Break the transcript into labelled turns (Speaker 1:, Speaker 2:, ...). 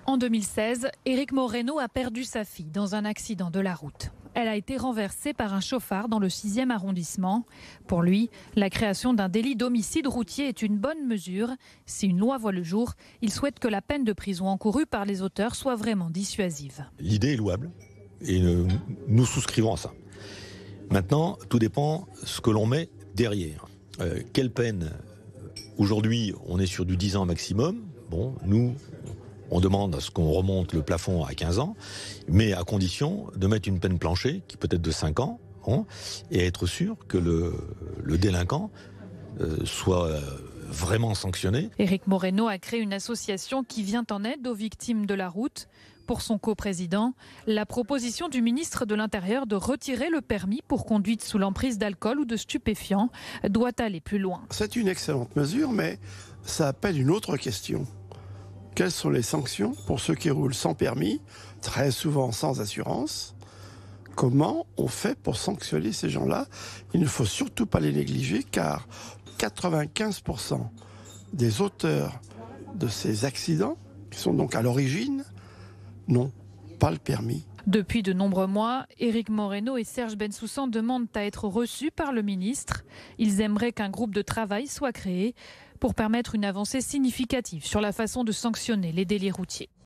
Speaker 1: En 2016, Éric Moreno a perdu sa fille dans un accident de la route. Elle a été renversée par un chauffard dans le 6e arrondissement. Pour lui, la création d'un délit d'homicide routier est une bonne mesure. Si une loi voit le jour, il souhaite que la peine de prison encourue par les auteurs soit vraiment dissuasive.
Speaker 2: L'idée est louable et nous souscrivons à ça. Maintenant, tout dépend ce que l'on met derrière. Quelle peine? Aujourd'hui, on est sur du 10 ans maximum. Bon, nous, on demande à ce qu'on remonte le plafond à 15 ans, mais à condition de mettre une peine planchée, qui peut être de 5 ans, et être sûr que le délinquant soit vraiment sanctionné.
Speaker 1: Éric Moreno a créé une association qui vient en aide aux victimes de la route. Pour son coprésident, la proposition du ministre de l'Intérieur de retirer le permis pour conduite sous l'emprise d'alcool ou de stupéfiants doit aller plus loin.
Speaker 3: C'est une excellente mesure, mais ça appelle une autre question. Quelles sont les sanctions pour ceux qui roulent sans permis, très souvent sans assurance? Comment on fait pour sanctionner ces gens-là? Il ne faut surtout pas les négliger, car 95% des auteurs de ces accidents, qui sont donc à l'origine, n'ont pas le permis.
Speaker 1: Depuis de nombreux mois, Éric Moreno et Serge Bensoussan demandent à être reçus par le ministre. Ils aimeraient qu'un groupe de travail soit créé pour permettre une avancée significative sur la façon de sanctionner les délits routiers.